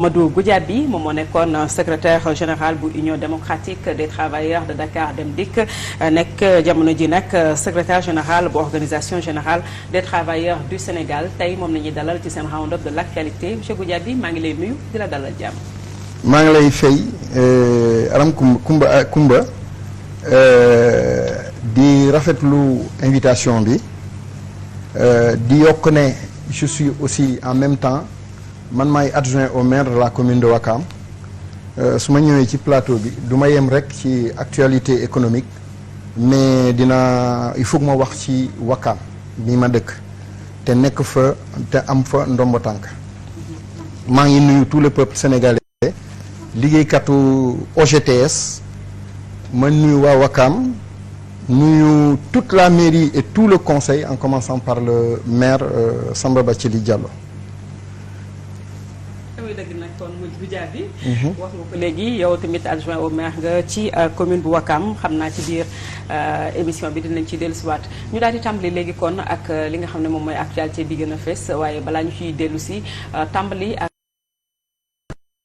Mamadou Goudiaby moom moo nekkoon secrétaire général bu Union démocratique des travailleurs de Dakar Dem Dikk nekk jamono ji nag secrétaire général bu organisation générale des travailleurs du Sénégal tey moom la ñuy dalal ci seen round-up de l'actualité monsieur Goudiaby maa ngi lay nuyu di la dalal jàmm. maa ngi lay fay Aram Kumba di rafetlu invitation bi di yokk ne je suis aussi en même temps. man maay adjoint au maire de la commune de Ouakam su ma ñëwee ci plateau bi du ma yem rek ci actualité économique mais il faut que ma wax ci Ouakam bi ma dëkk te nekk fa te am fa ndombo tànk maa ngi nuyu tout le peuple sénégalais liggéeykatu OGTS ma nuyu waa Ouakam nuyu toute la mairie et tout le conseil en commençant par le maire Samba Bathily Diallo. dëgg nag kon Goudiaby wax nga ko léegi yow tamit adjoint au maire nga ci commune bu Ouakam xam naa ci biir émission bi dinañ ci dellusiwaat ñu daal di tàmbali léegi kon ak li nga xam ne moom mooy actualité bi gën a fees waaye balaa ñu ciy dellu si tàmbali ak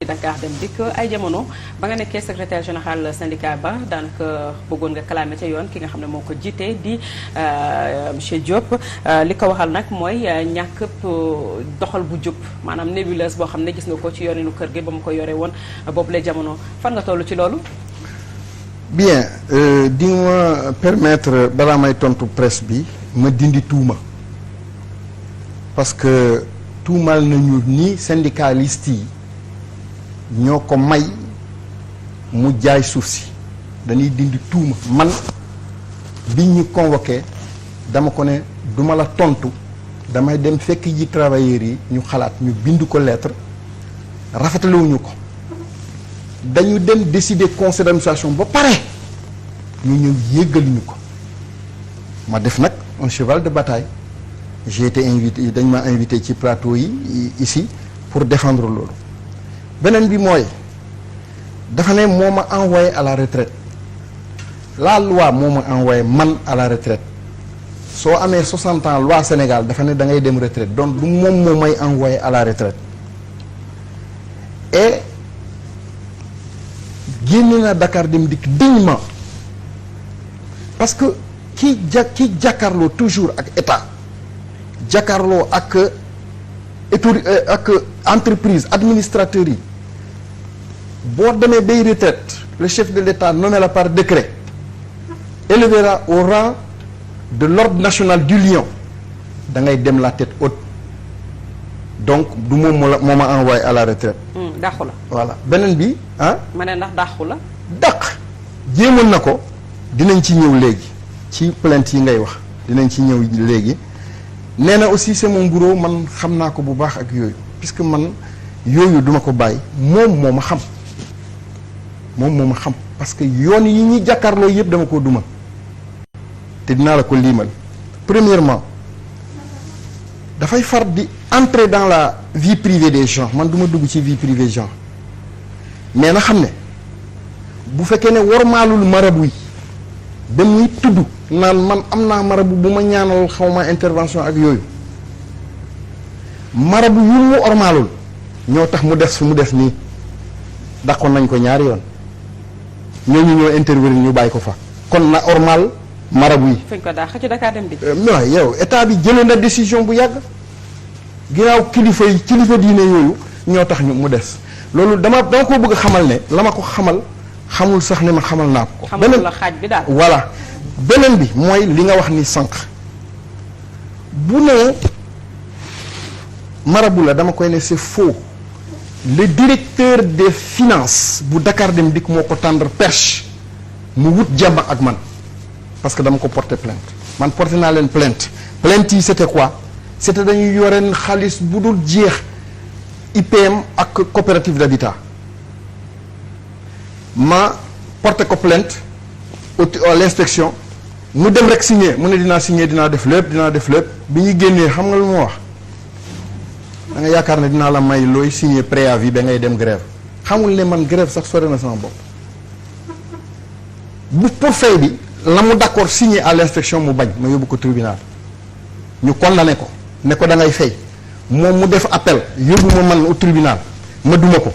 Dakar Dem Dikk ay jamono ba nga nekkee secrétaire général syndicat ba daanaka bëggoon nga kalaame ca yoon ki nga xam ne moo ko jiite di monsieur Diop li ko waxal nag mooy ñàkk doxal bu jub maanaam nébuleuse boo xam ne gis nga ko ci yorinu kër gi ba mu ko yore woon boobu la jamono fan nga toll ci loolu. bien di ma permettre balaa may tontu presse bi ma dindi tuuma parce que tuumal nañu ni syndicaliste yi. ñoo ko may mu jaay suuf si dañuy dindi tuuma man biñ ñu convoqué dama ko ne duma la tontu damay dem fekk ji travailleurs yi ñu xalaat ñu bind ko lettre rafetaluwuñu ko dañu dem décider conseil d'administration ba pare ñu ñëw yéggaluñu ko ma def nag un cheval de bataille j'ai été invité dañ ma invité ci plateau yi ici pour défendre loolu beneen bi mooy dafa ne moo ma envoyé à la retraite la loi moo ma envoyé man à la retraite soo amee 60 ans loi Sénégal dafa ne da ngay dem retraite donc du moom moo may envoyé à la retraite et génne na Dakar Dem Dikk dignement parce que ki jàkkaarloo toujours ak état jàkkaarloo ak entreprise administrateurs yi boo demee bay retraite le chef de l'État nommé la par décret élevera au rang de l'ordre national du lion da ngay dem la tête haute donc du moom moo ma envoyé à la retraite. dàqu la. voilà beneen bi ah. ma ne ndax dàqu la. dàq jéemoon na ko dinañ ci ñëw léegi ci plainte yi ngay wax dinañ ci ñëw léegi. nee na aussi c'est mon bourreau man xam naa ko bu baax ak yooyu puisque man yooyu duma ko bàyyi moom moo ma xam parce que yoon yi ñuy jàkkaarloo yëpp dama ko duma te dinaa la ko liimal premièrement dafay far di entrer dans la vie privée des gens man duma dugg ci vie privée gens mais na xam ne bu fekkee ne wormaalul marabu yi ba muy tudd naan man am naa marabu bu ma ñaanal xawma intervention ak yooyu marabu yu mu ormaalul ñoo tax mu des fu mu des nii dàqoon nañ ko ñaari yoon ñooñu ñoo intervenir ñu bàyyi ko fa kon na ormal marabu yi. fañ ko dàq ci Dakar Dem Dikk. waaw yow état bi jëlee na décision bu yàgg ginnaaw kilifa diine yooyu ñoo tax ñu mu des loolu dama ko bëgg a xamal ne la ma ko xamal xamul sax ne ma xamal naa ko. xamul la xaaj bi daal voilà. beneen bi mooy li nga wax ni sànq bu ne marabu la dama koy ne c'est faux le directeur des finances bu Dakar Dem Dikk moo ko tendre perche mu wut jàmm ak man parce que dama ko porter plainte man porté naa leen plainte yi c'était quoi c'était dañuy yoreen xaalis bu dul jeex IPM ak coopérative d'habitat ma porté ko plainte à l'inspection mu dem rek signer mu ne dinaa def lépp bi ñu génnee xam nga lu ma wax da nga yaakaar ne dinaa la may looy signer préavis ba ngay dem grève xamul ne man grève sax sore na sama bopp bu pour fay bi la mu d'accord signer à l'inspection mu bañ ma yóbbu ko tribunal ñu condamné ko ne ko da ngay fay moom mu def appel yóbbu ma man au tribunal ma duma ko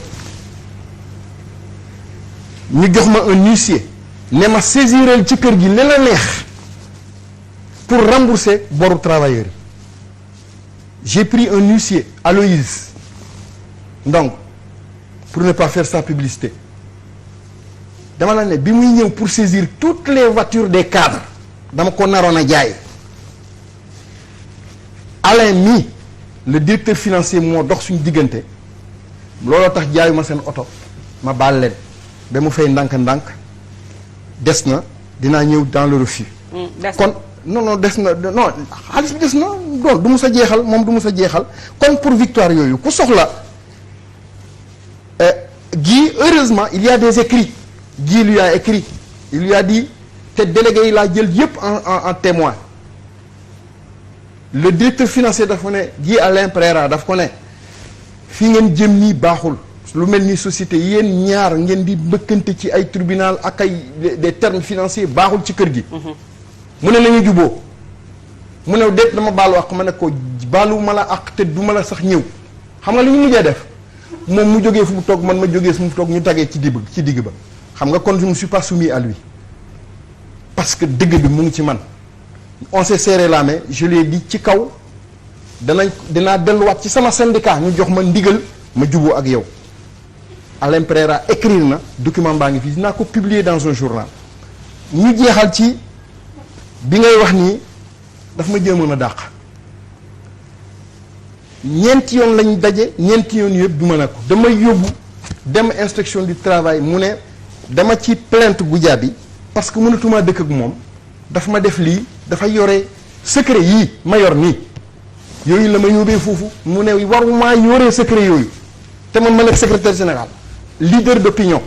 ñu jox ma un huissier ne ma saisiral ci kër gi ne la neex pour rembourser boru travailleurs yi j'ai pris un huissier Aloïse donc pour ne pas faire sa publicité dama la ne bi muy ñëw pour saisir toutes les voitures des cadres dama ko naroon a jaay Alain mi le directeur financier moo dox suñu diggante looloo tax jaayuma seen oto ma baal leen ba mu fay ndànk-ndànk des na dinaa ñëw dans le refus kon non des na non xaalis bi des na doon du mu sa jeexal moom du mu sa jeexal kon pour victoire yooyu ku soxla Guy heureusement il y a des écrits Guy lui a écrit il lui a dit te délégué yi laa jël yëpp en témoin le directeur financier daf ko ne Guy Alain Pereira daf ko ne fii ngeen jëm nii baaxul lu mel ni société yéen ñaar ngeen di mbëkkante ci ay tribunal ak ay des termes financiers baaxul ci kër gi mu ne nañu juboo mu ne déet dama baalu ak ma ne ko baalu ma la ak te du ma la sax ñëw xam nga li ñu mujjee def moom mu jógee fu mu toog man ma jógee fu mu toog ñu tagee ci digg ba xam nga kon je ne suis pas soumis à lui parce que dëgg bi mu ngi ci man on s'est serré la main je lui ai dit ci kaw dinaa delluwaat ci sama syndicat ñu jox ma ndigal ma juboo ak yow Alain Pereira écrire na document baa ngi fii dinaa ko publier dans un journal ñu jeexal ci bi ngay wax nii daf ma jéemoon a dàq ñeenti yoon lañ daje ñeenti yoon yëpp du ma ne ko damay yóbbu dem inspection du travail mu ne dama ci plainte Goudiaby parce que mënatumaa dëkk ak moom daf ma def lii dafa yore secret yii ma yor nii yooyu la ma yóbbee foofu mu ne warumaa yoree secret yooyu te man ma nekk secrétaire général leader d'opinion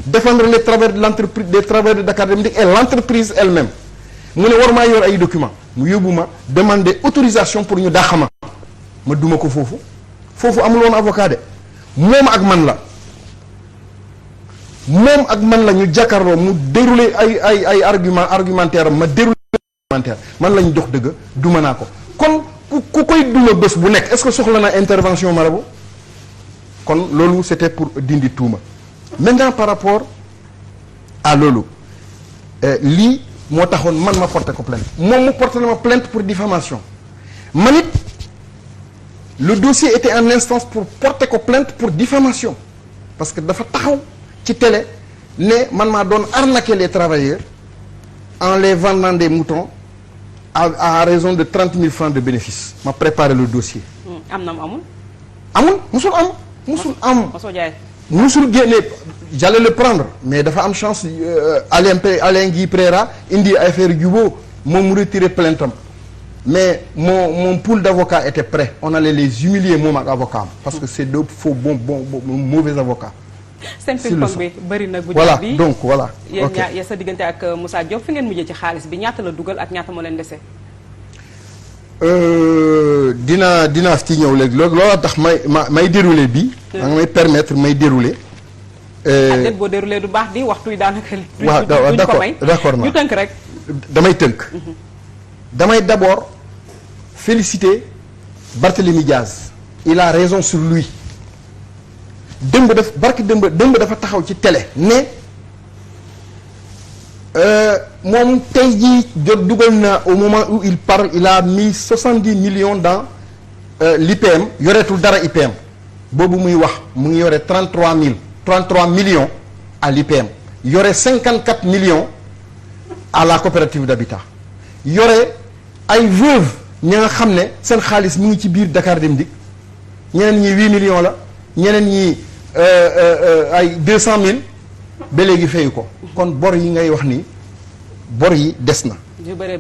défendre les travailleurs de l'entreprise des travailleurs de Dakar Dem Dikk et l'entreprise elle-même mu ne warumaa yor ay documents mu yóbbu ma demander autorisation pour ñu dàq ma duma ko foofu amul woon avocat de moom ak man la ñu jàkkaarloo mu dérouler ay argumentaire am ma dérouler argumentaire man la ñu jox dëgg duma naa ko kon ku koy duma bés bu nekk est-ce que soxla na intervention marabout kon loolu c'était pour dindi tuuma maintenant par rapport à loolu lii moo taxoon man ma porté ko plainte moom mu porté na ma plainte pour diffamation man it le dossier était en instance pour porter ko plainte pour diffamation parce que dafa taxaw ci télé ne man maa doon arnaquer les travailleurs en les vendant des moutons à raison de 30 000 francs de bénéfice ma préparé le dossier. am na amul. amul musul am. musul génne j'allais le prendre mais dafa am chance Alain Guy Pereira indi affaire jubóo moom mu retiré plainte am mais mon pool d'avocats était prêt on allait les humilier moom ak avocat am parce que c'est deux faux bon mauvais avocats. seen ping-pong bi bëri na. voilà donc voilà. yéen ñaar sa diggante ak Moussa Diop fi ngeen mujjee ci xaalis bi ñaata la dugal ak ñaata moo leen dese. dinaa ci ñëw léegi looloo tax may dérouler bi. da nga may permettre may dérouler. déet boo dérouler du baax di waxtu yi daanaka. waaw d'accord ñu tënk rek. damay tënk. damay d'abord féliciter Barthélémy Diaz. il a raison sur lui. démb dafa taxaw ci télé ne moom tey jii dugal na au moment où il parle il a mis 70 millions dans l'IPM yoreetul dara IPM boobu muy wax mu ngi yore 33 millions à l'IPM yore 54 millions à la coopérative d'habitat yore ay veuves ñi nga xam ne seen xaalis mu ngi ci biir Dakar Dem Dikk ñeneen ñi 8 millions la ñeneen ñi ay 200 000 ba léegi fayu ko kon bor yi ngay wax ni bor yi des na. yu bëree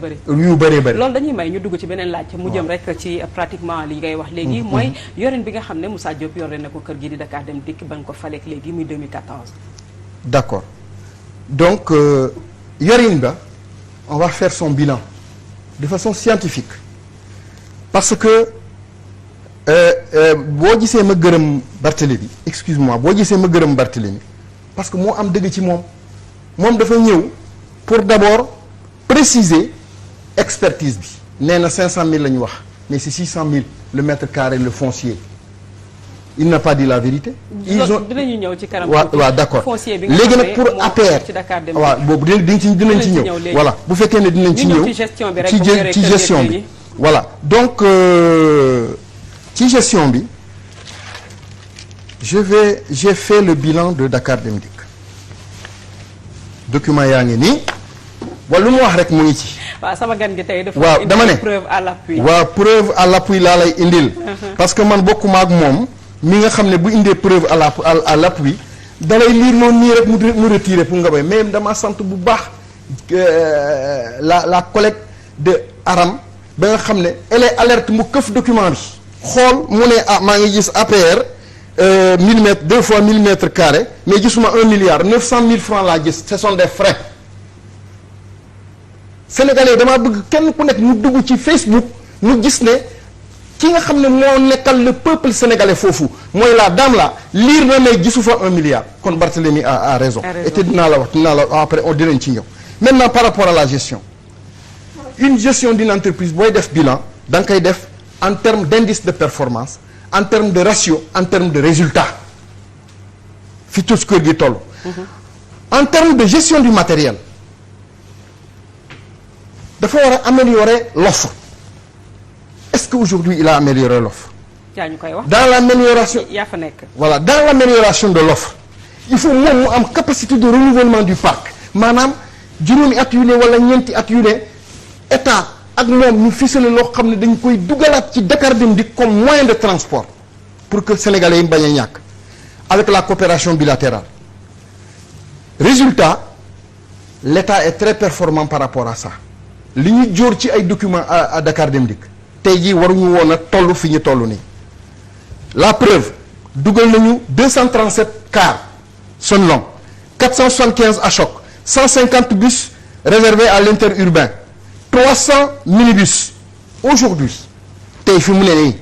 bëri loolu dañuy may ñu dugg ci beneen laaj mu jëm rek ci pratiquement li ngay wax léegi mooy yorin bi nga xam ne Moussa Diop yore na ko kër gi di Dakar Dem Dikk ba nga ko faleek léegi muy 2014. d'accord donc yorin ba on va faire son bilan de façon scientifique parce que boo gisee ma gërëm Barthélémy excuse-moi boo gisee ma gërëm Barthélémy parce que moo am dëgg ci moom dafa ñëw pour d'abord préciser expertise bi nee na 500 000 la ñu wax mais c'est 600 000 le mètre carré le foncier il n'a pas dit la vérité. ils ont dinañu ñëw ci kanam. waaw d'accord foncier bi nga léegi xam nag ne pour moo APR ci Dakar Dem waaw boobu dinañ ci ñëw léegi. voilà bu fekkee ne dinañ ci ñu ñëw ci gestion bi rek bu yoree ci kër gestion gi. bi voilà donc ci gestion bi j'ai fait le bilan de Dakar Dem Dikk document yaa ngi nii wala lu mu wax rek mu ngi ci. waaw sama gan gi tey dafa waaw dama ne preuve à l'appui. waaw preuve à l'appui laa lay indil. parce que man bokkuma ak moom mi nga xam ne bu indee preuve à l'appui dalay lire noonu nii rek mu retirer pour nga bay mais dama sant bu baax la collègue de Aram ba nga xam ne elle est alerte mu këf document bi xool mu ne maa ngi gis APR millimètre 2 fois millimètre carré mais gisuma 1 milliard 900 000 francs laa gis ce sont des frais. Sénégalais damaa bëgg kenn ku nekk mu dugg ci Facebook mu gis ne ki nga xam ne moo nekkal le peuple sénégalais foofu mooy la dame là lire na ne gisu fa 1 milliard kon Barthélémy a raison. et te dinaa la après on dinañ ci ñëw. maintenant par rapport à la gestion une gestion d'une entreprise booy def bilan da nga koy def en termes d'indice de performance en termes de ratio en termes de résultat fi tous kër gi toll. en termes de gestion du matériel. dafa war a améliorer l'offre est-ce que aujourd'hui il a amélioré l'offre yaa ñu koy wax dans l'amélioration yaa fa nekk. voilà dans l'amélioration de l'offre il faut moom mu am capacité de renouvellement du parc maanaam juróomi at yu ne wala ñeenti at yu ne état ak moom ñu ficelé loo xam ne dañ koy dugalaat ci Dakar Dem Dikk comme moyen de transport pour que sénégalais yi bañ a ñàkk avec la coopération bilatérale résultat l'état est très performant par rapport à ça li ñu jóor ci ay documents à Dakar Dem Dikk tey jii waruñu woon a toll fi ñu toll nii la preuve dugal nañu 237 cars Sonlong 475 Ashok 150 bus réservés à l'interurbain 300 minibus aujourd'hui tey fi mu ne nii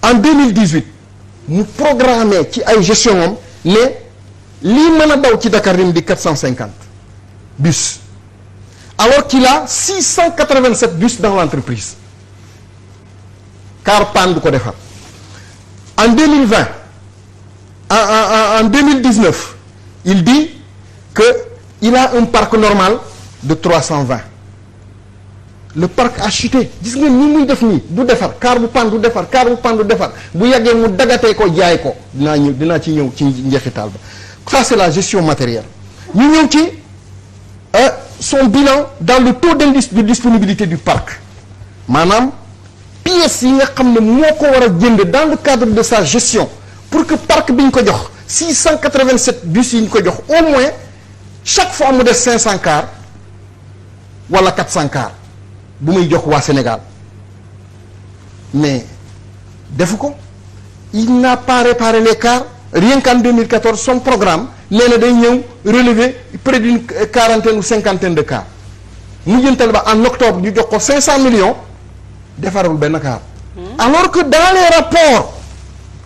en 2018 mu programmé ci ay gestion am ne lii mën a daw ci Dakar Dem Dikk 450 bus alors qu'il a 687 bus dans l'entreprise car panne du ko defar en 2020 en 2019 il dit que il a un parc normal de 320 le parc a chuté gis ngeen ni muy def nii du defar car bu panne du defar car bu panne du defar bu yàggee mu dagatee ko jaay ko dinaa ci ñëw ci njeexital ba ça c'est la gestion matérielle ñu ñëw ci son bilan dans le taux d'indice de disponibilité du parc maanaam pièces yi nga xam ne moo ko war a jënd dans le cadre de sa gestion pour que parc bi ñu ko jox 687 bus yi ñu ko jox au moins chaque fois mu def 500 cars wala 400 cars bu muy jox waa Sénégal mais defu ko il n'a pas réparé les cars rien qu'en 2014 son programme nee na day ñëw relever près d'une quarantaine ou cinquantaine de cars mu jëntal ba en octobre ñu jox ko 500 millions defarul benn car alors que dans les rapports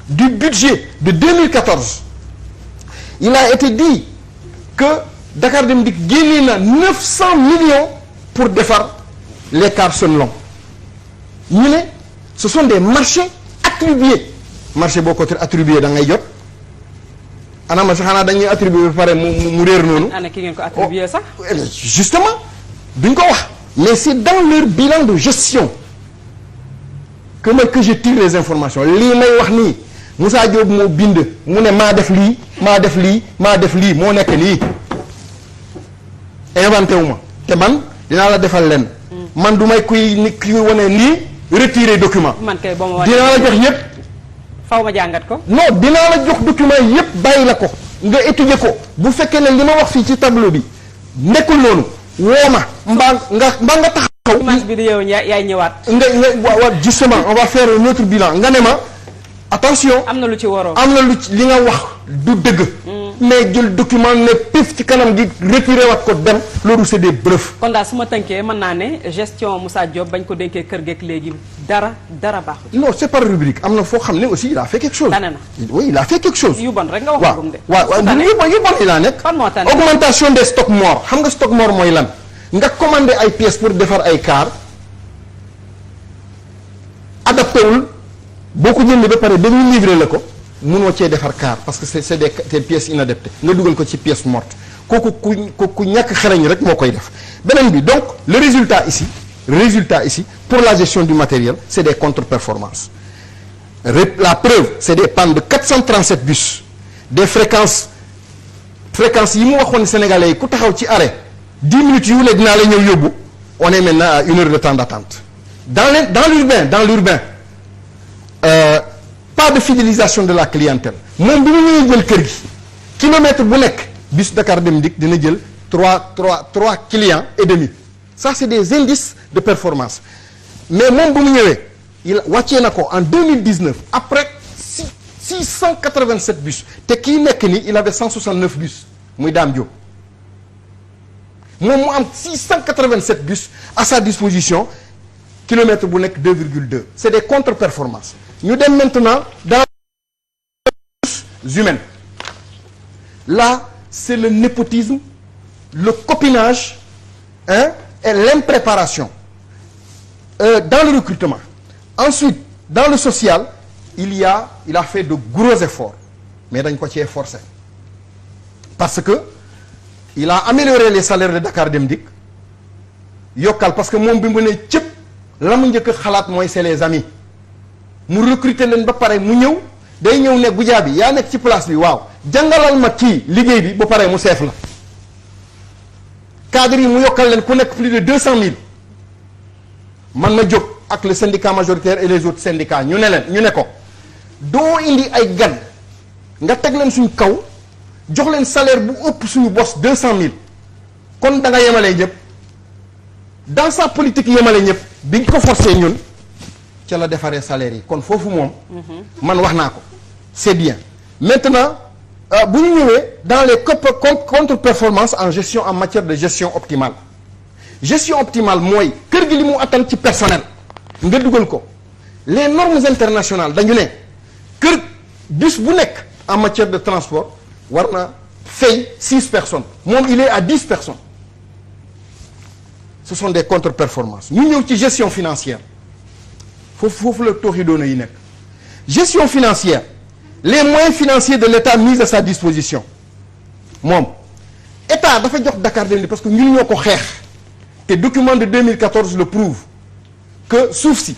du budget de 2014 il a été dit que Dakar Dem Dikk génnee na 900 millions pour defar les cars Sonlong ñu ne ce sont des marchés attribués marché boo ko attribué da ngay jot ana marché xanaa dañuy attribué ba pare mu réer noonu. ana ki ngeen ko attribué sax. justement duñ ko wax mais c'est dans leur bilan de gestion que je tire les informations lii may wax nii Moussa Diop moo bind mu ne maa def lii maa def lii maa def lii moo nekk nii inventé wu ma te man dinaa la defal leen man du may kuy wane nii retirer document man kay boo ma dinaa la jox yépp faw ma jàngat ko. non dinaa la jox document yépp bàyyi la ko nga étudier ko bu fekkee ne li ma wax fii ci tableau bi nekkul noonu woo ma mbaa nga taxaw. image bi di yow yaay ñëwaat. waaw justement on va faire un autre bilan nga ne ma attention. am na lu ci waroo. am na lu ci li nga wax du dëgg. mais jël document ne pif ci kanam gi retiré wat ko dem loolu c'est des bluffs. kon daal su ma tënkee mën naa ne gestion Moussa Diop bañ ko dénkee kër geek léegi dara baaxul. non c'est par rubrique am na foo xam ne aussi il a fait quelque chose. tane na oui il a fait quelque chose. yu bon rek nga wax gum de. waaw yu bon il a nekk. fan moo tane augmentation des stocks morts xam nga stock mort mooy lan nga commandé ay pièces pour defar ay car adapté wul boo ko jëndee ba pare dañuy livrer la ko mënoo cee defar car parce que c'est des pièces inadaptées nga dugal ko ci pièce morte kooku ku ñàkk xarañ rek moo koy def. beneen bi donc le résultat ici pour la gestion du matériel c'est des contre-performances. La preuve c'est des pannes de 437 bus des fréquences yi mu waxoon Sénégalais yi ku taxaw ci arrêt 10 minutes yu ne dinaa la ñëw yóbbu on est maintenant à 1 heure de temps d'attente. dans l'urbain pas de fidélisation de la clientèle moom bi mu ñëwee jël kër gi kilomètre bu nekk bus Dakar Dem Dikk dina jël 3 clients et demi ça c'est des indices de performance mais moom bu mu ñëwee il wàccee na ko en 2019 après 687 bus te kii nekk ni il avait 169 bus muy Dame Diop moom mu am 687 bus à sa disposition kilomètre bu nekk 2,2 c'est des contre-performances ñu dem maintenant dans les ressources humaines là c'est le népotisme le copinage et l'impréparation dans le recrutement. Ensuite dans le social il a fait de gros efforts mais dañ ko cee forcer parce que il a amélioré les salaires de Dakar Dem Dikk yokkal parce que moom bi mu ne cëpp la mu njëkk xalaat mooy c'est les amis mu recruter leen ba pare mu ñëw day ñëw ne Goudiaby yaa nekk ci place bi waaw jàngalal ma kii liggéey bi ba pare mu seef la cadre yi mu yokkal leen ku nekk plus de 200 000 man ma jóg ak le syndicat majoritaire et les autres syndicats ñu ne ko doo indi ay gan nga teg leen suñ kaw jox leen salaire bu ëpp suñu bos 200 000 kon da nga yemalee ñëpp dans sa politique yemale ñëpp bi nga ko forcé ñun ca la defaree salaire yi kon foofu moom. man wax naa ko c'est bien maintenant bu ñu ñëwee dans les contre-performances en gestion en matière de gestion optimale mooy kër gi li mu attan ci personnel nga dugal ko les normes internationales dañu ne kër bus bu nekk en matière de transport war na fay 6 personnes moom il est à 10 personnes ce sont des contre-performances ñu ñëw ci gestion financière foofu la tooxi doona yi nekk gestion financière les moyens financiers de l'État mis à sa disposition moom État dafa jox Dakar Dem Dikk parce que ñun ñoo ko xeex te document de 2014 le prouve que suuf si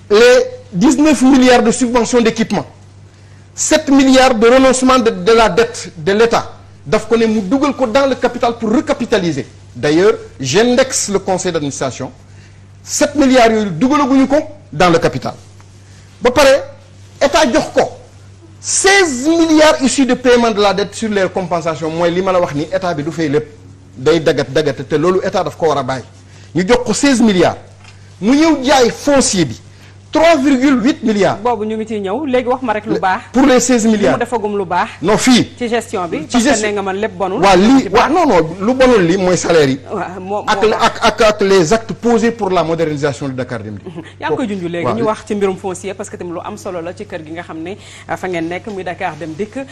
les 19 milliards de subventions d'équipement 7 milliards de renoncement de la dette de l'État daf ko ne mu dugal ko dans le capital pour recapitaliser d'ailleurs j'indexe le conseil d'administration 7 milliards yooyu dugalaguñu ko dans le capital ba pare État jox ko 16 milliards issus de paiement de la dette sur les compensations mooy li ma la wax ni État bi du fay lépp day dagat te loolu État daf ko war a bàyyi ñu jox ko 16 milliards mu ñëw jaay foncier bi 3,8 milliards. boobu ñu ngi ciy ñëw léegi wax ma rek lu baax. pour les 16 milliards mu defagum lu baax. non fii ci gestion bi. ci gestion parce que nee nga man lépp bonul. waaw lii waaw non lu bonul lii mooy salaire yi. waaw moom ak les actes posés pour la modernisation de Dakar Dem Dikk. yaa ngi koy junj léegi ñu wax ci mbirum foncier parce que tamit lu am solo la ci kër gi nga xam ne fa ngeen nekk muy Dakar Dem Dikk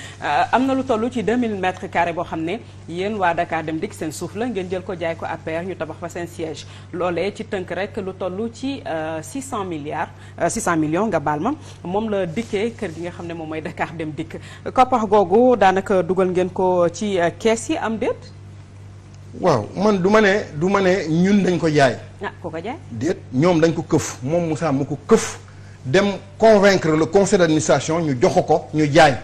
am na lu toll ci 2000 mètres carrés boo xam ne yéen waa Dakar Dem Dikk seen suuf la ngeen jël ko jaay ko APR ñu tabax fa seen siège loolee ci tënk rek lu toll ci 600 millions nga baal ma moom la dikkee kër gi nga xam ne moom mooy Dakar Dem Dikk koppax googu daanaka dugal ngeen ko ci kees yi am déet. waaw man du ma ne ñun dañ ko jaay. ah ko jaay. déet ñoom dañ ko këf moom Moussa mu ko këf dem convaincre le conseil d'administration ñu jox ko ñu jaay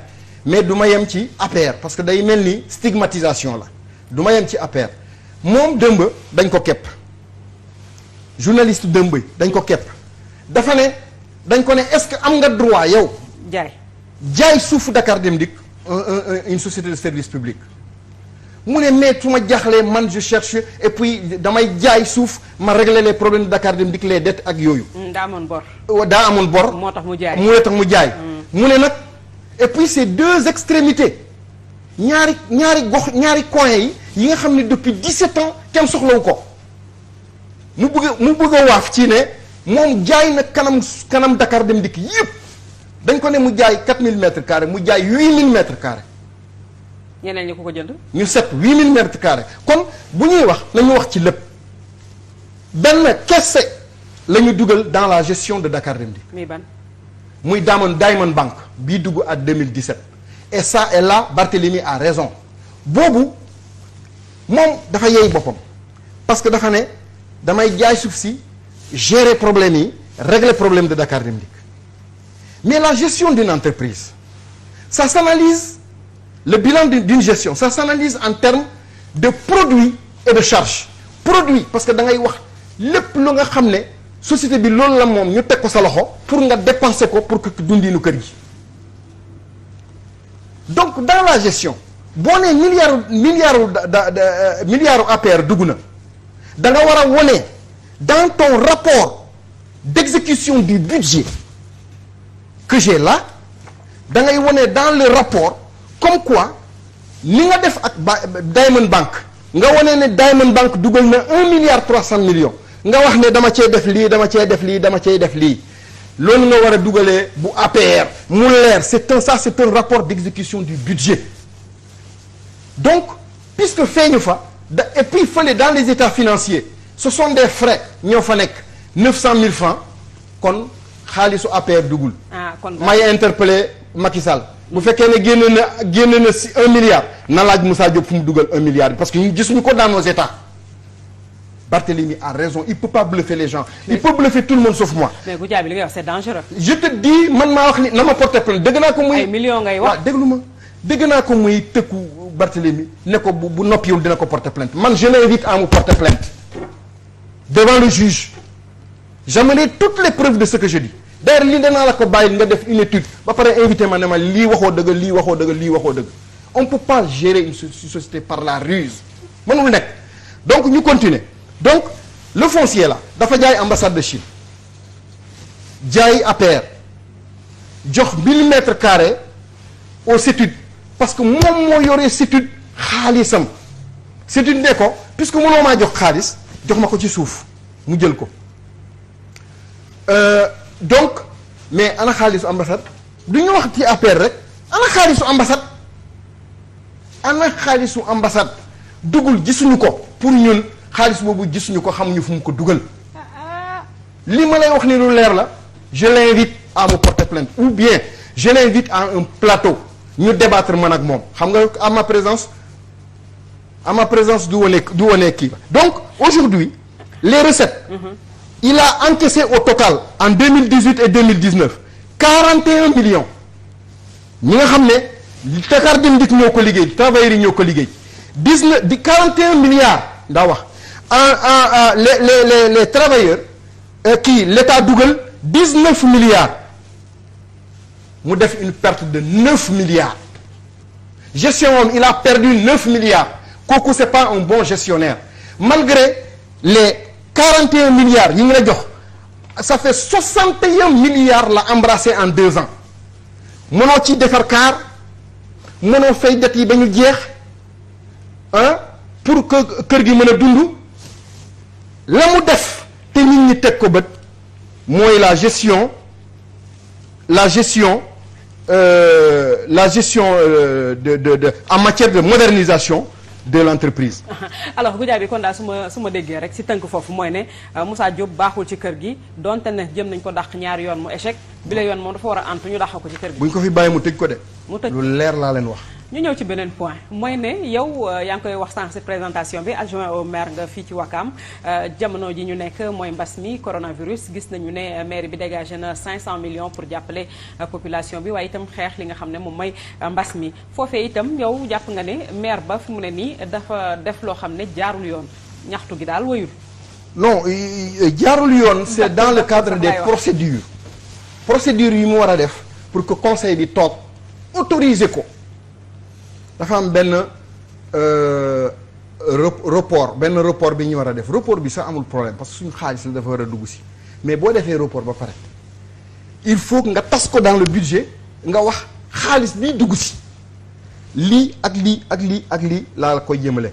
mais du ma yem ci APR parce que day mel ni stigmatisation la du ma yem ci APR moom dëmb dañ ko kepp journaliste dëmb dañ ko kepp dafa ne. dañ ko ne est-ce que am nga droit yow. jaay suufu Dakar Dem Dikk une société de service public mu ne mais su ma jaaxlee man je cherche et puis damay jaay suuf ma régler les problèmes de Dakar Dem Dikk les dettes ak yooyu. daa amoon bor. moo tax mu jaay mu ne nag et puis c'est deux extrémités ñaari coins yi nga xam ne depuis 17 ans kenn soxlawu ko mu bëgg a waaf ci ne. moom jaay na kanam Dakar Dem Dikk yëpp dañ ko ne mu jaay 4000 mètres carrés mu jaay 8000 mètres carrés. ñeneen ñi ko jënd. ñu set 8000 mètres carrés kon bu ñuy wax nañu wax ci lépp benn kese la ñu dugal dans la gestion de Dakar Dem Dikk. muy Diamond Bank bii dugg à 2017 et ça et là Barthélemy a raison boobu moom dafa yey boppam parce que dafa ne damay jaay suuf si gérer problème yi régler problème de Dakar Dem Dikk mais la gestion d'une entreprise ça s'analyse le bilan d'une gestion ça s'analyse en termes de produits et de charges produit parce que da ngay wax lépp lu nga xam ne société bi loolu la moom ñu teg ko sa loxo pour nga dépenser ko pour que dundinu kër gi donc dans la gestion boo nee milliards APR dugg na da nga war a wone dans ton rapport d'exécution du budget que j'ai là da ngay wone dans le rapport comme quoi ni nga def ak Diamond Bank nga wone ne Diamond Bank dugal na 1,3 milliard nga wax ne dama cee def lii dama cee def lii dama cee def lii loolu nga war a dugalee bu APR mu leer c'est un rapport d'exécution du budget donc puisque feeñu fa et puis fële dans les états financiers ce sont des frais ñoo fa nekk 900 000 francs kon xaalisu APR dugul may interpeller Macky Sall bu fekkee ne génn na si 1 milliard na laaj Moussa Diop fu mu dugal 1 milliard parce que ñu gisuñu ko dans nos états Barthélemy a raison il peut pas bluffer les gens il peut bluffer tout le monde sauf moi. mais Goudiaby li ngay wax c'est dangereux. je te dis man maa wax ni na ma porter plainte dégg naa ko muy. ay millions ngay wax waaw déglu ma dégg naa ko muy tëkku Barthélemy ne ko bu noppiwul dina ko porter plainte man je l'invite à me porter plainte devant le juge j'amènerai toutes les preuves de ce que je dis d'ailleurs lii danaa la ko bàyyi nga def une étude ba pare invité ma ne ma lii waxoo dëgg lii waxoo dëgg lii waxoo dëgg on peut pas gérer une société par la ruse mënul nekk donc ñu continuer donc le foncier là dafa jaay ambassade de Chine jaay APR jox 1000 mètres carrés au CETUD parce que moom moo yoree CETUD xaalisam CETUD ne ko puisque mënoo maa jox xaalis jox ma ko ci suuf mu jël ko donc mais ana xaalisu ambassade du ñu wax ci APR rek ana xaalisu ambassade dugul gisuñu ko pour ñun xaalis boobu gisuñu ko xamuñu fu mu ko dugal li ma lay wax ni lu leer la je l'invite à me porter plainte ou bien je l'invite à un plateau ñu débattre man ak moom xam nga à ma présence du wone kii donc aujourd'hui les recettes il a encaissé au total en 2018 et 2019 41 millions ñi nga xam ne Dakar Dem Dikk ñoo ko liggéey travailleurs yi ñoo ko liggéey 41 milliards daa wax les travailleurs l'État dugal 19 milliards mu def une perte de 9 milliards gestion moom il a perdu 9 milliards kooku c'est pas un bon gestionnaire malgré les 41 milliards yi ngi la jox ça fait 61 milliards la embrassé en 2 ans mënoo ci defar kaar mënoo fay det yi ba ñu jeex pour que kër gi mën a dund la mu def te nit ñi teg ko bët mooy la gestion de en matière de modernisation de l'entreprise. alors Goudiaby kon daal su ma déggee rek si tënk foofu mooy ne Moussa Diop baaxul ci kër gi donte ne jëm nañ ko dàq ñaari yoon mu échec bi la yoon moom dafa war a antu ñu dàq ko ci kër gi. bu ñu ko fi bàyyi mu tëj ko de. mu tëj lu leer laa leen wax. ñu ñëw ci beneen point mooy ne yow yaa ngi koy wax sànq ci présentation bi adjoint au maire nga fii ci Ouakam jamono ji ñu nekk mooy mbas mi coronavirus gis nañu ne maire bi dégagé na 500 millions pour jàppale population bi waaye itam xeex li nga xam ne moom mooy mbas mi foofee itam yow jàpp nga ne maire ba fi mu ne nii dafa def loo xam ne jaarul yoon ñaxtu gi daal wayul. non jaarul yoon c'est dans le cadre des procédures yi mu war a def pour que conseil bi toog autoriser ko. dafa am benn report bi ñu war a def report bi sax amul problème parce que suñu xaalis la dafa war a dugg si mais boo defee report ba pare il faut que nga tas ko dans le budget nga wax xaalis biy dugg si lii ak lii ak lii ak lii laa la koy jëmale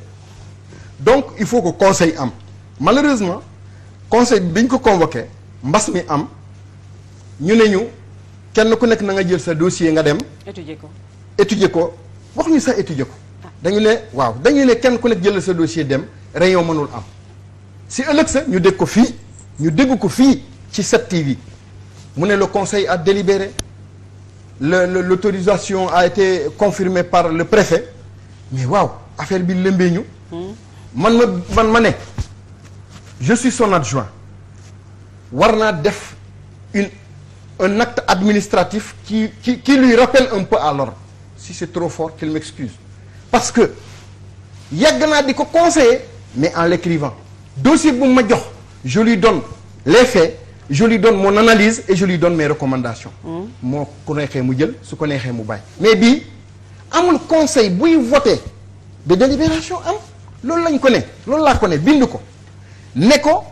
donc il faut que conseil am malheureusement conseil bi ñu ko convoqué mbas mi am ñu ne ñu kenn ku nekk na nga jël sa dossier nga dem étudier ko wax ñu sax étudier ko dañu ne kenn ku nekk jël sa dossier dem réunion mënul am si ëllëg sa ñu dégg ko fii ci 7TV mu ne le conseil a délibéré l'autorisation a été confirmée par le préfet mais waaw affaire bi lëmbee ñu man ma ne je suis son adjoint war naa def un acte administratif qui lui rappelle un peu à l'ordre si c'est trop fort qu'il m'excuse parce que yàgg naa di ko conseiller mais en l'écrivant dossier bu ma jox je lui donne les faits je lui donne mon analyse et je lui donne mes recommandations moo ko neexee mu jël su ko neexee mu bàyyi mais bii amul conseil buy voter de délibération am loolu lañ ko ne loolu laa ko ne bind ko ne ko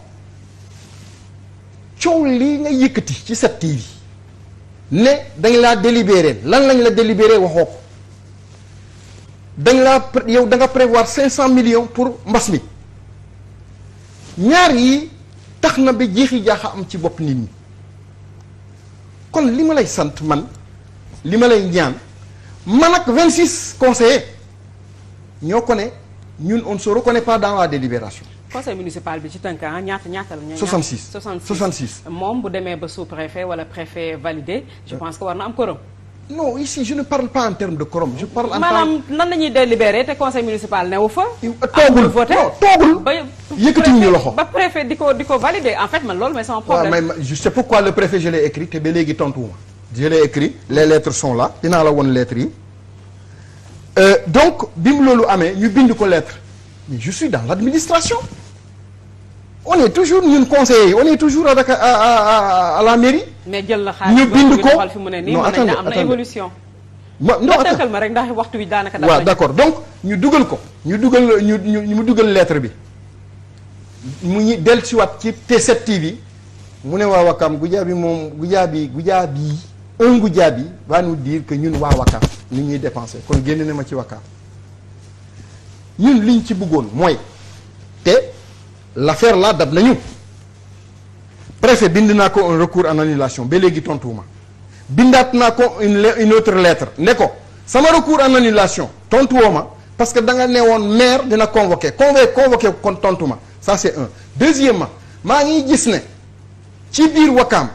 coow lii nga yëkkati ci 7TV ne dañ laa délibéré lan lañ la délibéré waxoo ko dañ laa yow da nga prévoir 500 millions pour mbas mi ñaar yi tax na ba jeexi jaaxa am ci bopp nit ñi kon li ma lay sant man li ma lay ñaan man ak 26 conseillers ñoo ko ne ñun on ne se reconnaît pas dans la délibération. conseil municipal bi ci tënk ñaata la. 66 moom bu demee ba sous préfet wala préfet validé je pense que war na am quorum. non ici je ne parle pas en termes de quorum je parle en maanaam nan la ñuy délibéré te conseil municipal newu fa. toogul voté toogul ba yëkkatiwuñu loxo ba préfet di ko validé en fait man loolu mooy sama problème. waaw mais je sais pourquoi le préfet je l'ai écrit te ba léegi tontuwuma. je l'ai écrit les lettres sont là dinaa la won lettres yi donc bi mu loolu amee ñu bind ko lettre mais je suis dans l'administration on est toujours ñun conseillers yi on est toujours à la mairie. mais jël la xaalis ñu bind ko fi mu ne nii mën nañ am na évolution. non tënkal ma rek ndax waxtu wi daanaka. waaw d'accord donc ñu dugal ko ñu mu dugal lettre bi mu ñu dellusiwaat ci T7TV mu ne waa Wakam Goudiaby moom Goudiaby un Goudiaby va nous dire que ñun waa Wakam ni ñuy dépenser kon génn na ma ci Wakam ñun liñ ci bëggoon mooy te l'affaire là dab nañu préfet bind naa ko un recours en annulation ba léegi tontuwuma bindaat naa ko une autre lettre ne ko sama recours en annulation tontuwoo ma parce que da nga ne woon maire dina convoqué kon tontu ma ça c'est un deuxièmement maa ngi gis ne ci biir Wakam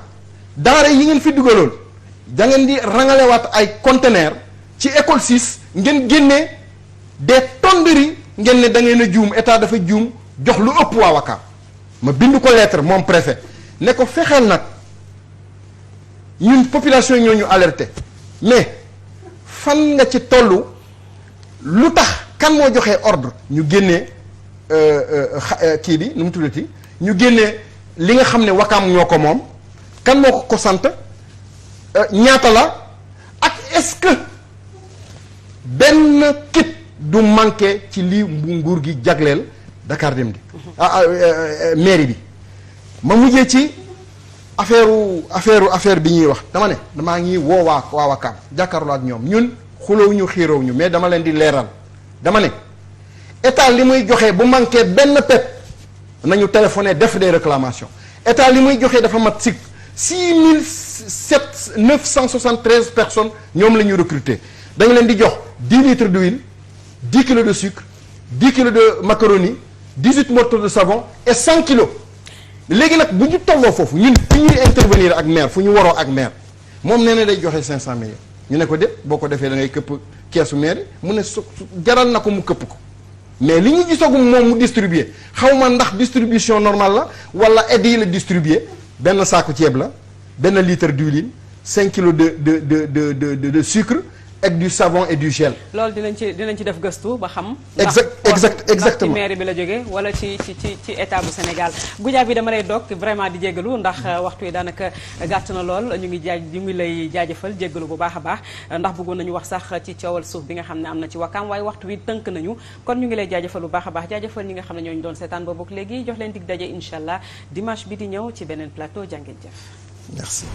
denrée yi ngeen fi dugaloon da ngeen di rangalewaat ay conteneurs ci école 6 ngeen génnee des tonnes de riz ngeen ne da ngeen a juum état dafa juum jox lu ëpp waa Wakam ma bind ko lettre moom préfet ne ko fexeel nag ñun population yi ñoo ñu alerté mais fan nga ci tollu lu tax kan moo joxee ordre ñu génnee kii bi nu mu tuddati ñu génnee li nga xam ne Wakam ñoo ko moom kan moo ko sant ñaata la ak est-ce que benn kit du manqué ci lii nguur gi jagleel Dakar Dem Dikk mairie bi ma mujjee ci affaire bi ñuy wax dama ne damaa ngi woo waa Wakam jàkkaarloo ak ñoom ñun xulóowuñu xiiróowuñu mais dama leen di leeral dama ne état li muy joxe bu manqué benn pep nañu téléphoné def des réclamations état li muy joxe dafa mat 6973 personnes ñoom la ñu recruter dañu leen di jox 10 litres d'huile 10 kilos de sucre 10 kilos de macaroni 18 morceaux de savon et 100 kilos léegi nag bu ñu tolloo foofu ñun fi ñuy intervenir ak maire fu ñu waroo ak maire moom nee na day joxe 500 millions ñu ne ko de boo ko defee da ngay këpp keesu maire mu ne jaral na ko mu këpp ko mais li ñu gisagum moom mu distribuer xaw ma ndax distribution normale la wala aide yi la distribuer benn saaku ceeb la benn litre d'huile 5 kilos de sucre ak du savon et du gel. loolu dinañ ci def gëstu ba xam. exactement ci mairie bi la jógee wala ci état bu Sénégal Goudiaby bi dama lay dog vraiment di jéggalu ndax waxtu yi daanaka gàtt na lool ñu ngi lay jaajëfal jéggalu bu baax a baax ndax bëggoon nañu wax sax ci coowal suuf bi nga xam ne am na ci Wakam waaye waxtu wi tënk nañu kon ñu ngi lay jaajëfal bu baax a baax jaajëfal ñi nga xam ne ñooñu doon seetaan boobu ak léegi jox leen dig daje incha allah dimanche bi di ñëw ci beneen plateau jàngeen jëf. Merci.